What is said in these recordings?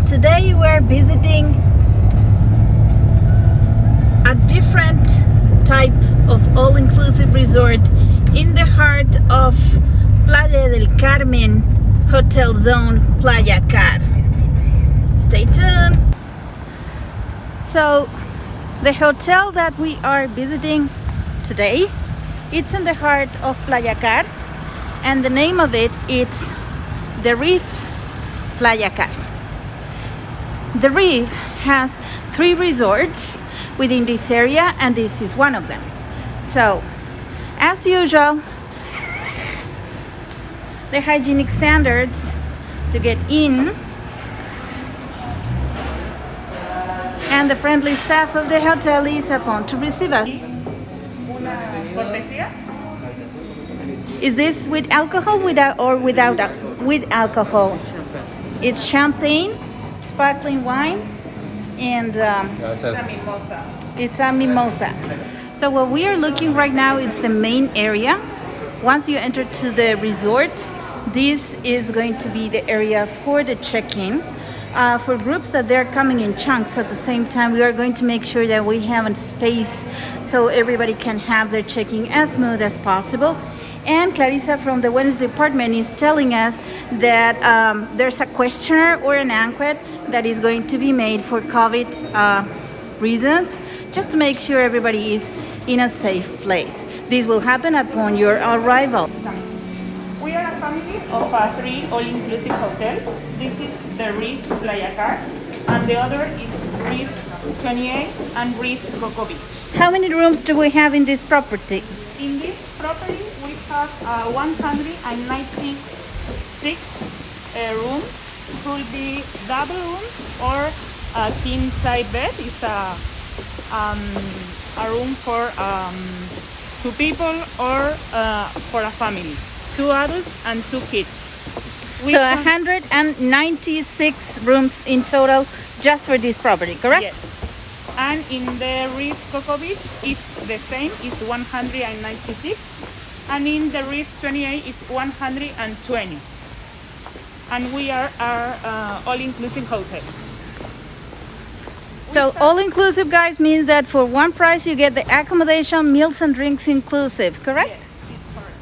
today we're visiting a different type of all-inclusive resort in the heart of Playa del Carmen Hotel Zone Playacar. Stay tuned. So the hotel that we are visiting today, it's in the heart of Playacar, and the name of it is the Reef Playacar. The Reef has 3 resorts within this area, and this is one of them. So, as usual, the hygienic standards to get in and the friendly staff of the hotel is upon to receive us. Is this with alcohol, without, or without? With alcohol. It's champagne, sparkling wine, and it's a mimosa. So what we are looking right now is the main area. Once you enter to the resort, this is going to be the area for the check-in. For groups that they're coming in chunks at the same time, we are going to make sure that we have a space so everybody can have their check-in as smooth as possible. And Clarissa from the wellness department is telling us that there's a questionnaire or an enquete that is going to be made for COVID reasons, just to make sure everybody is in a safe place. This will happen upon your arrival. We are a family of 3 all-inclusive hotels. This is the Reef Playacar, and the other is Reef 28 and Reef Coco Beach. How many rooms do we have in this property? In this property, we have 196 rooms. It will be double rooms or a king size bed. It's a room for 2 people or for a family, 2 adults and 2 kids. So 196 rooms in total just for this property, correct? Yes. And in the Reef Coco Beach, it's the same, it's 196. And in the Reef 28, it's 120. And we are all-inclusive hotel. So all-inclusive, guys, means that for one price you get the accommodation, meals and drinks inclusive, correct? Yes, it's correct.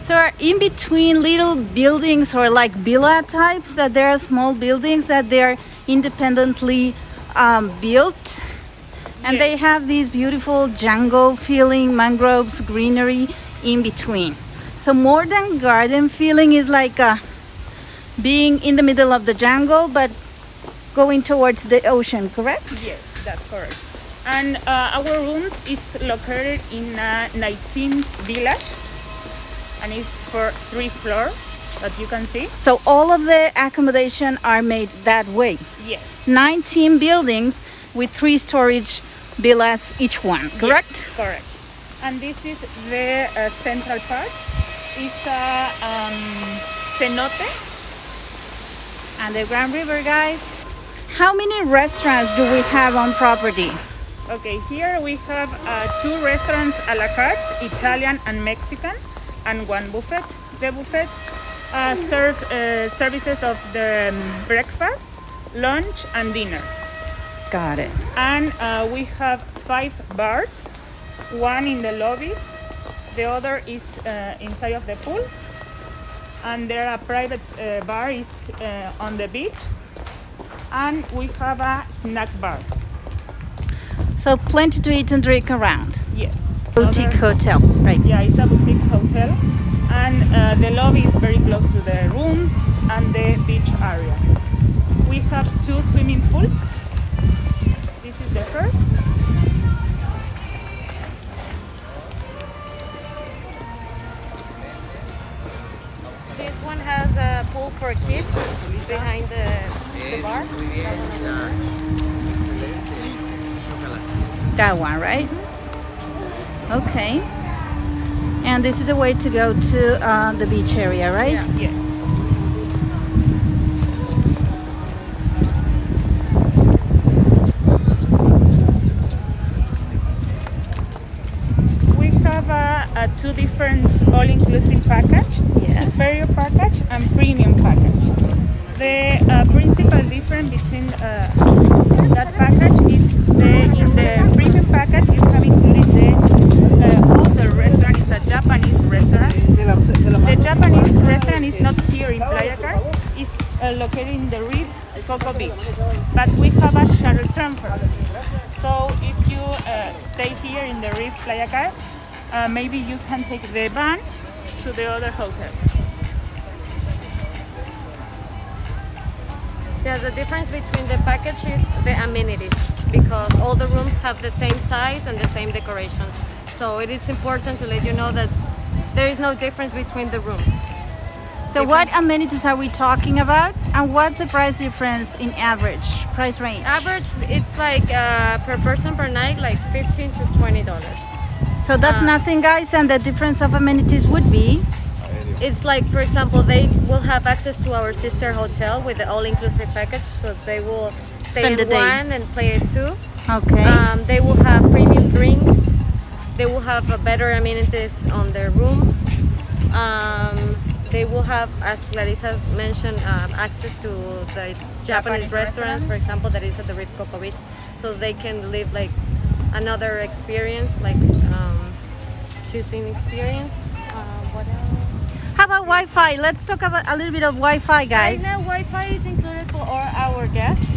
So are in between little buildings or like villa types, that there are small buildings that they are independently built, and Yes. they have these beautiful jungle feeling, mangroves, greenery in between. So more than garden feeling is like being in the middle of the jungle but going towards the ocean, correct? Yes, that's correct. And our rooms is located in a 19th village, and it's for 3 floors that you can see. So all of the accommodation are made that way. Yes. 19 buildings with 3 storage villas each one, correct? Yes, correct. And this is the central part. It's a cenote. And the Grand River, guys. How many restaurants do we have on property? Okay, here we have 2 restaurants a la carte, Italian and Mexican, and 1 buffet. The buffet serve services of the breakfast, lunch, and dinner. Got it. And we have 5 bars, 1 in the lobby, the other is inside of the pool, and there are private bar is on the beach, and we have a snack bar. So plenty to eat and drink around. Yes. Boutique hotel, right? Yeah, it's a boutique hotel, and the lobby is very close to the rooms and the beach area. We have 2 swimming pools. This is the first. This one has a pool for kids behind the bar. That one, right? Okay. And this is the way to go to the beach area, right? Yeah. Yes. We have a 2 different all-inclusive package, Yes. superior package and premium package. The principal difference between that package is in the premium package you have included all the restaurant is a Japanese restaurant. The Japanese restaurant is not here in Playacar. It's located in the Reef Coco Beach. But we have a shuttle transfer. So if you stay here in the Reef Playacar, maybe you can take the van to the other hotel. Yeah, the difference between the package is the amenities, because all the rooms have the same size and the same decoration. So it is important to let you know that there is no difference between the rooms. So what amenities are we talking about, and what's the price difference in average price range? Average, it's like per person per night, like $15 to $20. So that's nothing, guys, and the difference of amenities would be? It's like, for example, they will have access to our sister hotel with the all-inclusive package, so they will stay Spend the in day. one and play at two. Okay. They will have premium drinks. They will have better amenities on their room. They will have, as Clarissa mentioned, access to the Japanese restaurants, for example, that is at the Reef Coco Beach, so they can live like another experience, like cuisine experience. What else? How about Wi-Fi? Let's talk about a little bit of Wi-Fi, guys. Right now, Wi-Fi is included for all our guests.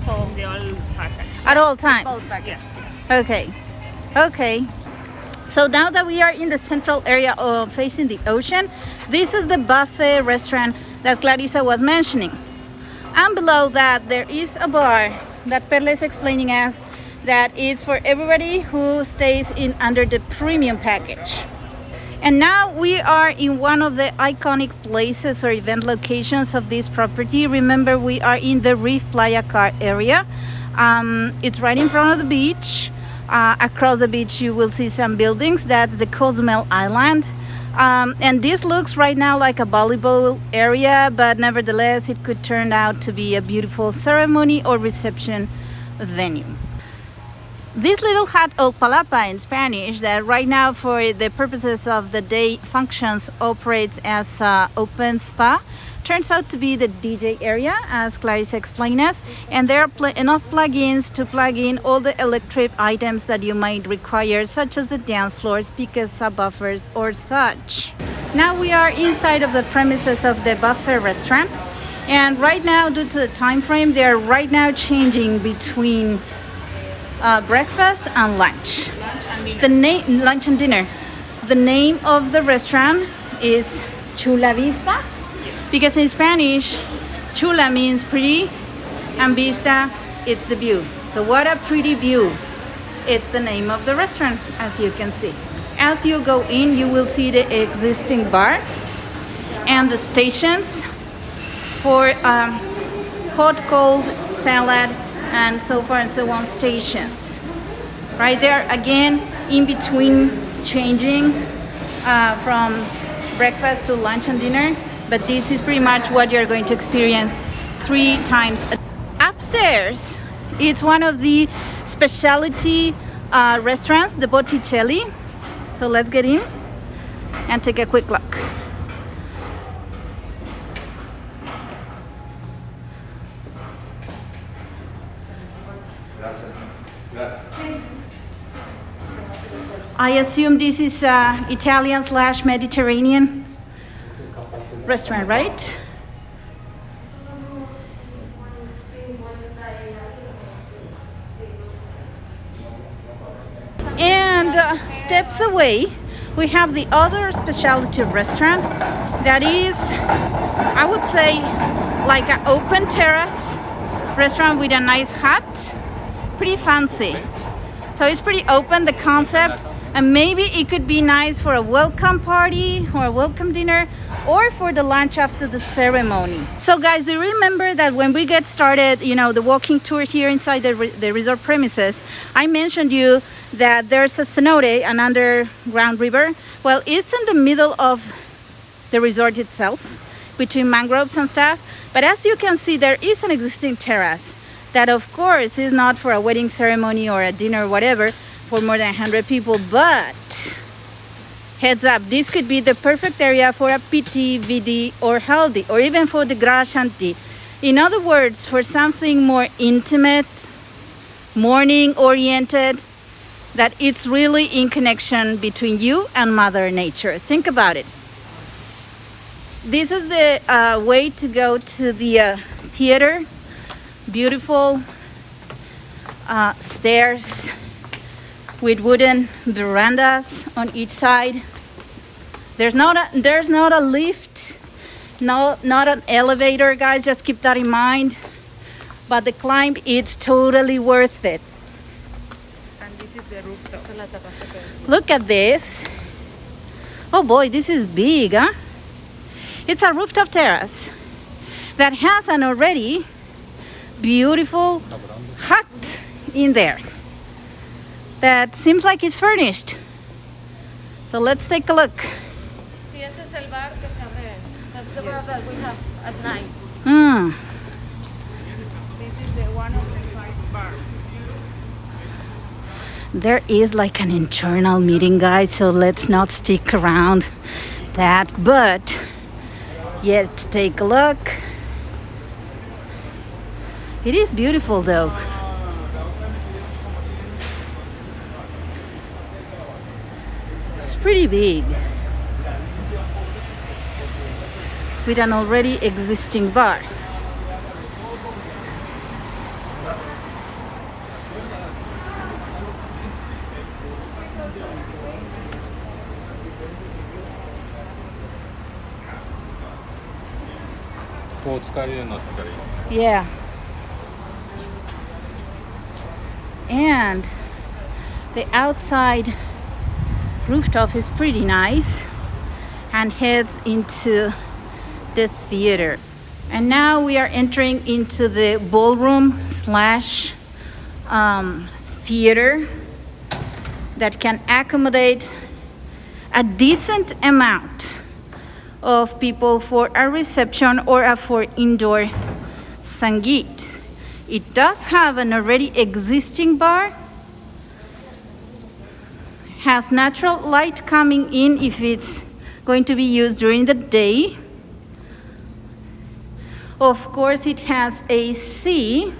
So The all package. At all both times. package. Okay. Okay. So now that we are in the central area facing the ocean, this is the buffet restaurant that Clarissa was mentioning. And below that, there is a bar that Perla is explaining us that is for everybody who stays in under the premium package. And now we are in one of the iconic places or event locations of this property. Remember, we are in the Reef Playacar area. It's right in front of the beach. Across the beach you will see some buildings. That's the Cozumel Island. And this looks right now like a volleyball area, but nevertheless it could turn out to be a beautiful ceremony or reception venue. This little hut or palapa in Spanish, that right now for the purposes of the day functions operates as an open spa, turns out to be the DJ area, as Clarissa explained us, and there are enough plugins to plug in all the electric items that you might require, such as the dance floors, speakers, subwoofers, or such. Now we are inside of the premises of the buffet restaurant, and right now, due to the time frame, they are right now changing between breakfast and lunch. Lunch and dinner. The name of the restaurant is Chula Vista, because in Spanish, chula means pretty, and vista, it's the view. So what a pretty view. It's the name of the restaurant, as you can see. As you go in, you will see the existing bar and the stations for hot, cold, salad, and so far and so on stations. Right there, again, in between changing from breakfast to lunch and dinner, but this is pretty much what you're going to experience 3 times a day. Upstairs, it's one of the specialty restaurants, the Botticelli. So let's get in and take a quick look. I assume this is Italian / Mediterranean restaurant, right? And steps away, we have the other specialty restaurant that is, I would say, like an open terrace restaurant with a nice hut. Pretty fancy. So it's pretty open, the concept, and maybe it could be nice for a welcome party or a welcome dinner, or for the lunch after the ceremony. So guys, do you remember that when we get started, you know, the walking tour here inside the resort premises, I mentioned you that there's a cenote, an underground river. Well, it's in the middle of the resort itself, between mangroves and stuff. But as you can see, there is an existing terrace that, of course, is not for a wedding ceremony or a dinner or whatever for more than 100 people, but Heads up, this could be the perfect area for a PT, VD, or haldi, or even for the grashanti. In other words, for something more intimate, morning oriented, that it's really in connection between you and Mother Nature. Think about it. This is the way to go to the theater. Beautiful stairs with wooden verandas on each side. There's not a lift, not an elevator, guys. Just keep that in mind. But the climb, it's totally worth it. And this is the rooftop. Look at this. Oh boy, this is big, huh? It's a rooftop terrace that has an already beautiful hut in there that seems like it's furnished. So let's take a look. Sí, ese es el bar que se abre. That's the bar that we have at night. This is the one of the 5 bars. There is like an internal meeting, guys, so let's not stick around that, but yet take a look. It is beautiful though. It's pretty big with an already existing bar. Yeah. And the outside rooftop is pretty nice and heads into the theater. And now we are entering into the ballroom slash theater that can accommodate a decent amount of people for a reception or for indoor sangeet. It does have an already existing bar, has natural light coming in if it's going to be used during the day. Of course, it has AC,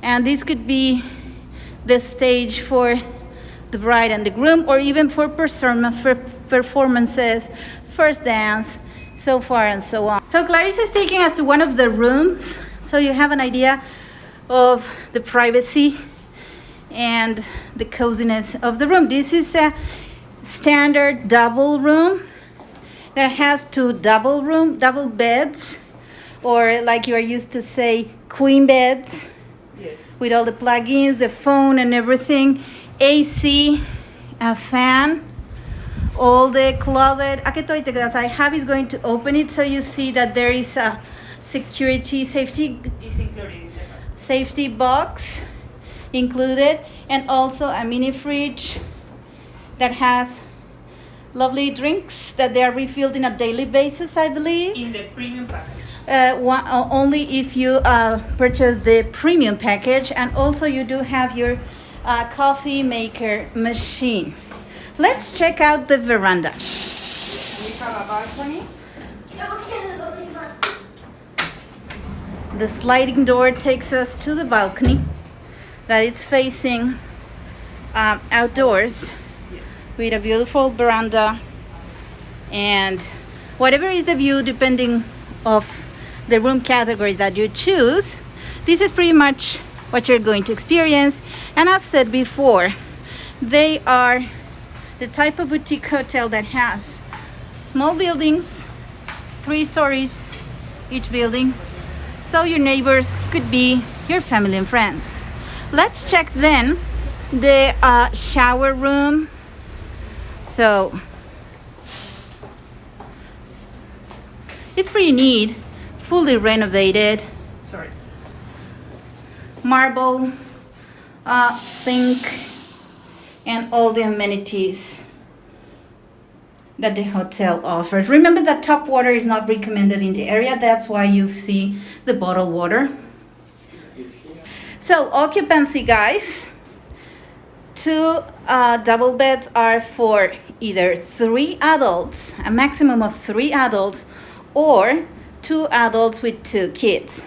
and this could be the stage for the bride and the groom, or even for performances, first dance, so far and so on. So Clarissa is taking us to one of the rooms, so you have an idea of the privacy and the coziness of the room. This is a standard double room that has 2 double beds, or like you are used to say, queen beds. Yes. With all the plugins, the phone and everything, AC, a fan, all the closet. Javi is going to open it so you see that there is a safety It's included in the bar. safety box included, and also a mini fridge that has lovely drinks that they are refilled in a daily basis, I believe. In the premium package. Only if you purchase the premium package, and also you do have your coffee maker machine. Let's check out the veranda. We have a balcony. The sliding door takes us to the balcony that it's facing outdoors, with a beautiful veranda, and whatever is the view depending of the room category that you choose, this is pretty much what you're going to experience. And as said before, they are the type of boutique hotel that has small buildings, 3 stories each building, so your neighbors could be your family and friends. Let's check then the shower room. So it's pretty neat, fully renovated, Sorry. marble sink, and all the amenities that the hotel offers. Remember that tap water is not recommended in the area. That's why you see the bottled water. So occupancy, guys, 2 double beds are for either 3 adults, a maximum of 3 adults, or 2 adults with 2 kids.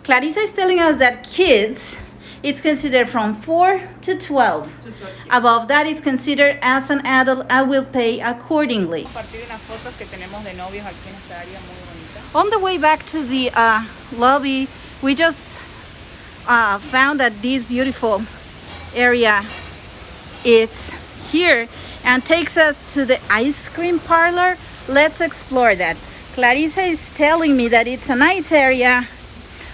Clarissa is telling us that kids, it's considered from 4 to 12. Above that, it's considered as an adult and will pay accordingly. Compartir unas fotos que tenemos de novios aquí en esta área muy bonita. On the way back to the lobby, we just found that this beautiful area is here and takes us to the ice cream parlor. Let's explore that. Clarissa is telling me that it's a nice area,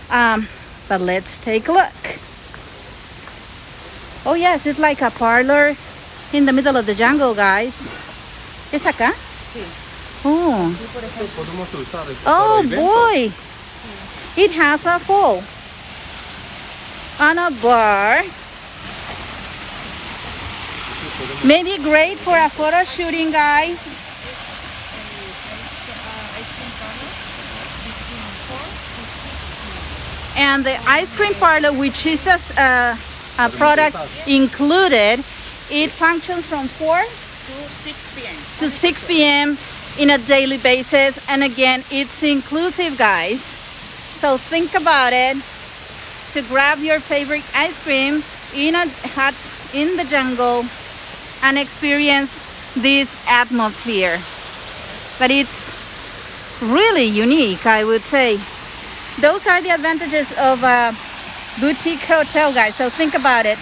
but let's take a look. Oh yes, it's like a parlor in the middle of the jungle, guys. ¿Es acá? Sí. Oh. Y por ejemplo, Podemos usar esto Oh para eventos. boy, it has a pool and a bar. Maybe great for a photo shooting, guys. And the ice cream parlor, which is a product included, it functions from 4 to 6 p.m. to 6 p.m. in a daily basis, and again, it's inclusive, guys. So think about it, to grab your favorite ice cream in a hut in the jungle and experience this atmosphere. But it's really unique, I would say. Those are the advantages of a boutique hotel, guys, so think about it.